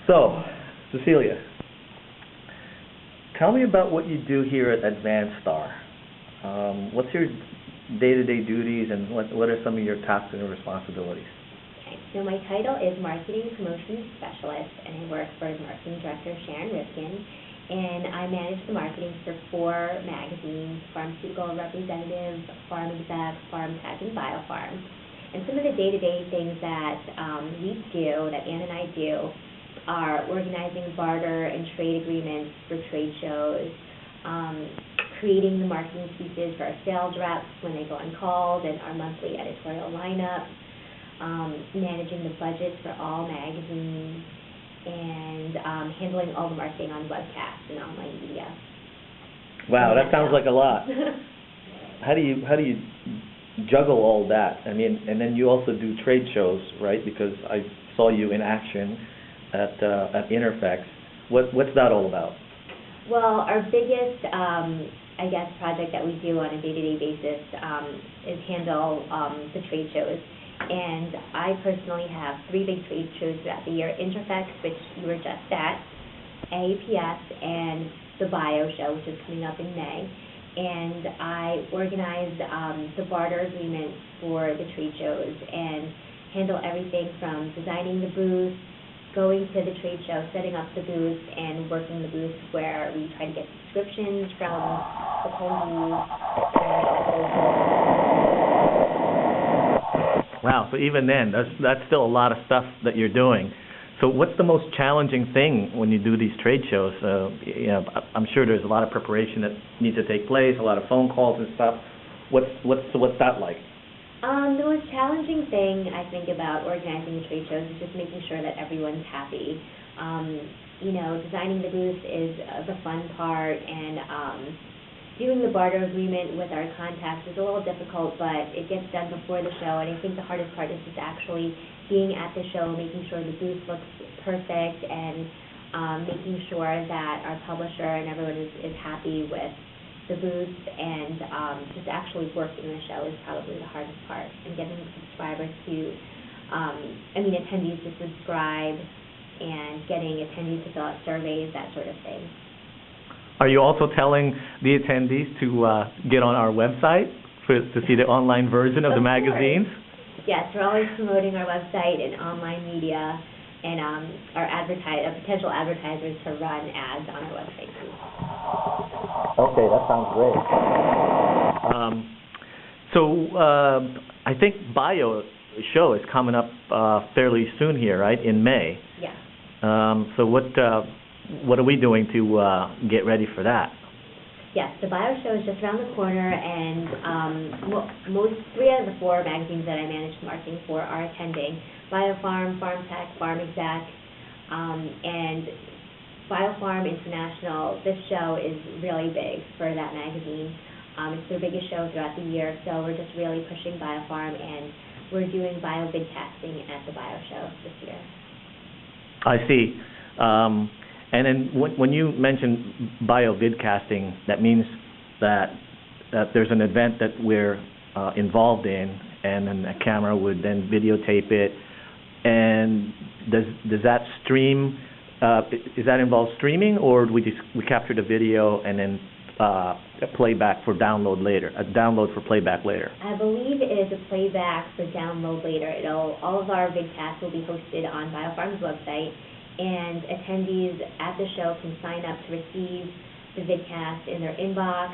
So, Cecilia, tell me about what you do here at Advanced Star. What's your day-to-day duties, and what are some of your tasks and responsibilities? Okay, so my title is Marketing Promotions Specialist, and I work for Marketing Director Sharon Rifkin, and I manage the marketing for 4 magazines: Pharmaceutical Representative, Farm Exec, Farm Tech, and BioPharm. And some of the day-to-day things that we do, that Ann and I do, are organizing barter and trade agreements for trade shows, creating the marketing pieces for our sales reps when they go on calls, and our monthly editorial lineup, managing the budgets for all magazines, and handling all the marketing on webcasts and online media. Wow, that sounds like a lot. How do you juggle all that? I mean, and then you also do trade shows, right? Because I saw you in action at Interfex. What's that all about? Well, our biggest, project that we do on a day-to-day basis is handle the trade shows. And I personally have 3 big trade shows throughout the year: Interfex, which you were just at, AAPS, and the Bio Show, which is coming up in May. And I organize the barter agreements for the trade shows and handle everything from designing the booth, going to the trade show, setting up the booth, and working the booth where we try to get subscriptions from attendees. Wow, so even then, that's still a lot of stuff that you're doing. So what's the most challenging thing when you do these trade shows? I'm sure there's a lot of preparation that needs to take place, a lot of phone calls and stuff. What's that like? The most challenging thing I think about organizing the trade shows is just making sure that everyone's happy. Designing the booth is the fun part, and doing the barter agreement with our contacts is a little difficult, but it gets done before the show. And I think the hardest part is just actually being at the show, making sure the booth looks perfect, and making sure that our publisher and everyone is happy with the booth, and just actually working the show is probably the hardest part, and getting subscribers to, attendees to subscribe, and getting attendees to fill out surveys, that sort of thing. Are you also telling the attendees to get on our website to see the online version of the magazines? Yes, we're always promoting our website and online media, and our potential advertisers to run ads on our website too. Okay, that sounds great. I think Bio Show is coming up fairly soon here, right? In May. Yeah. So what are we doing to get ready for that? Yes, the Bio Show is just around the corner, and 3 out of the 4 magazines that I manage the marketing for are attending: BioPharm, Farm Tech, Farm Exec, and BioPharm International. This show is really big for that magazine. It's their biggest show throughout the year, so we're just really pushing BioPharm, and we're doing bio vidcasting at the Bio Show this year. I see. And then when you mention bio vidcasting, that means that there's an event that we're involved in, and then a camera would then videotape it. And does that stream? Is that involve streaming, or do we capture the video and then playback for download later? A download for playback later. I believe it is a playback for download later. All of our vidcasts will be hosted on BioPharm's website, and attendees at the show can sign up to receive the vidcast in their inbox,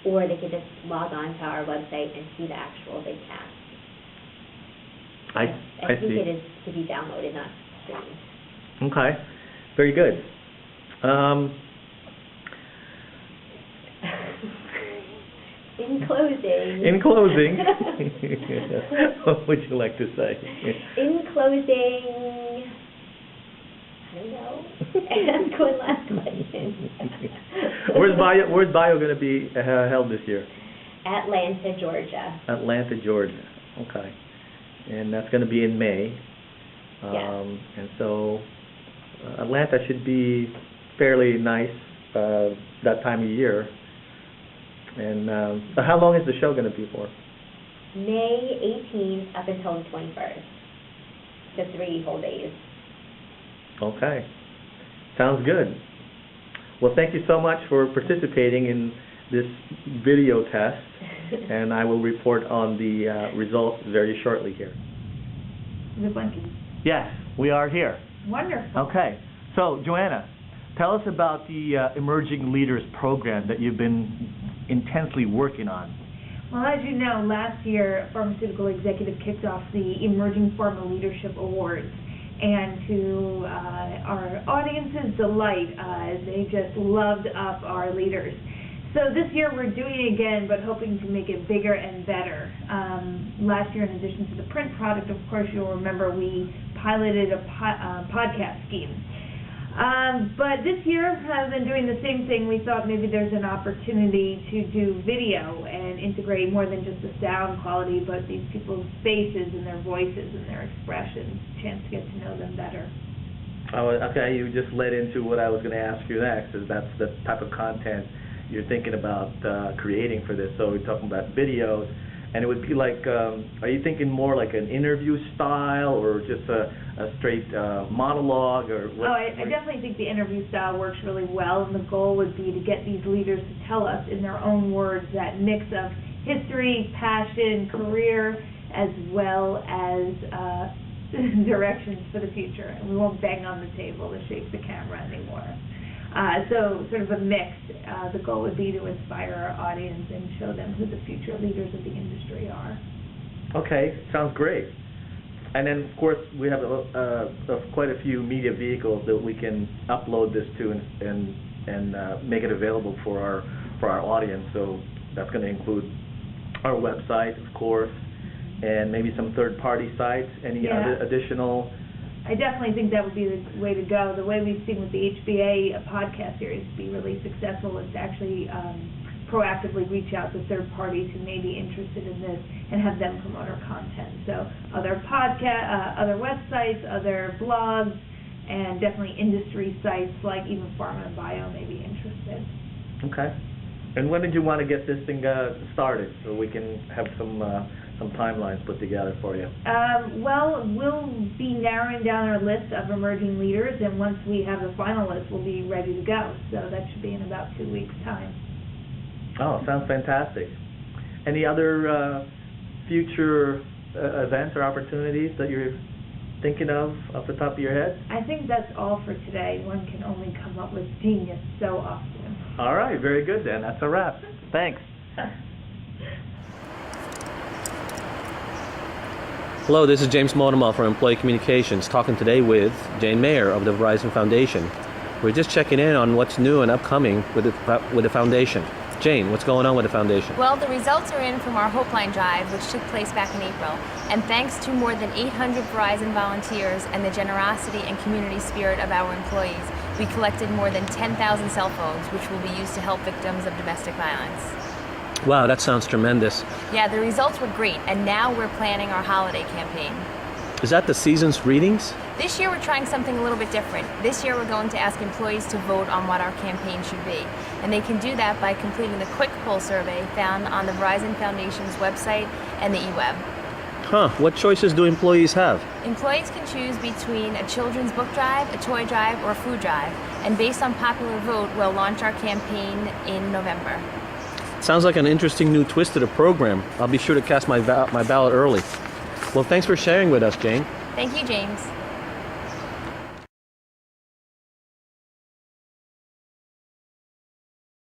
or they can just log on to our website and see the actual vidcast. I think see. It is to be downloaded, not streamed. Okay, very good. In closing. In closing, what would you like to say? In closing, I don't know. Ask one last question. Where's Bio going to be held this year? Atlanta, Georgia. Atlanta, Georgia. Okay. And that's going to be in May. Yes. And so Atlanta should be fairly nice that time of year. And so how long is the show going to be for? May 18th up until the 21st. So 3 whole days. Okay. Sounds good. Well, thank you so much for participating in this video test, and I will report on the results very shortly here. Is it blinking? Yes, we are here. Wonderful. Okay. So, Joanna, tell us about the Emerging Leaders program that you've been intensely working on. Well, as you know, last year, Pharmaceutical Executive kicked off the Emerging Pharma Leadership Awards. And to our audience's delight, they just loved up our leaders. So this year we're doing it again, but hoping to make it bigger and better. Last year, in addition to the print product, of course, you'll remember we piloted a podcast scheme. But this year, rather than doing the same thing, we thought maybe there's an opportunity to do video and integrate more than just the sound quality, but these people's faces and their voices and their expressions, a chance to get to know them better. Oh, okay, you just led into what I was going to ask you next, is that's the type of content you're thinking about creating for this. So we're talking about videos, and it would be like, are you thinking more like an interview style or just a straight monologue? Or what? I definitely think the interview style works really well, and the goal would be to get these leaders to tell us in their own words that mix of history, passion, career, as well as directions for the future. And we won't bang on the table to shake the camera anymore. So sort of a mix. The goal would be to inspire our audience and show them who the future leaders of the industry are. Okay, sounds great. And then, of course, we have quite a few media vehicles that we can upload this to and make it available for our audience. So that's going to include our website, of course, and maybe some third-party sites. Any other additional? I definitely think that would be the way to go. The way we've seen with the HBA podcast series be really successful is to actually proactively reach out to third parties who may be interested in this and have them promote our content. So other other websites, other blogs, and definitely industry sites like even Pharma and Bio may be interested. Okay. And when did you want to get this thing started so we can have some timelines put together for you? Well, we'll be narrowing down our list of emerging leaders, and once we have the final list, we'll be ready to go. So that should be in about 2 weeks' time. Oh, sounds fantastic. Any other future events or opportunities that you're thinking of off the top of your head? I think that's all for today. One can only come up with genius so often. All right, very good then. That's a wrap. Thanks. Hello, this is James Motomal from Employee Communications, talking today with Jane Mayer of the Verizon Foundation. We're just checking in on what's new and upcoming with the foundation. Jane, what's going on with the foundation? Well, the results are in from our Hope Line Drive, which took place back in April. And thanks to more than 800 Verizon volunteers and the generosity and community spirit of our employees, we collected more than 10,000 cell phones, which will be used to help victims of domestic violence. Wow, that sounds tremendous. Yeah, the results were great, and now we're planning our holiday campaign. Is that the season's readings? This year we're trying something a little bit different. This year we're going to ask employees to vote on what our campaign should be. And they can do that by completing the quick poll survey found on the Verizon Foundation's website and the eWeb. Huh, what choices do employees have? Employees can choose between a children's book drive, a toy drive, or a food drive. And based on popular vote, we'll launch our campaign in November. Sounds like an interesting new twist to the program. I'll be sure to cast my ballot early. Well, thanks for sharing with us, Jane. Thank you, James.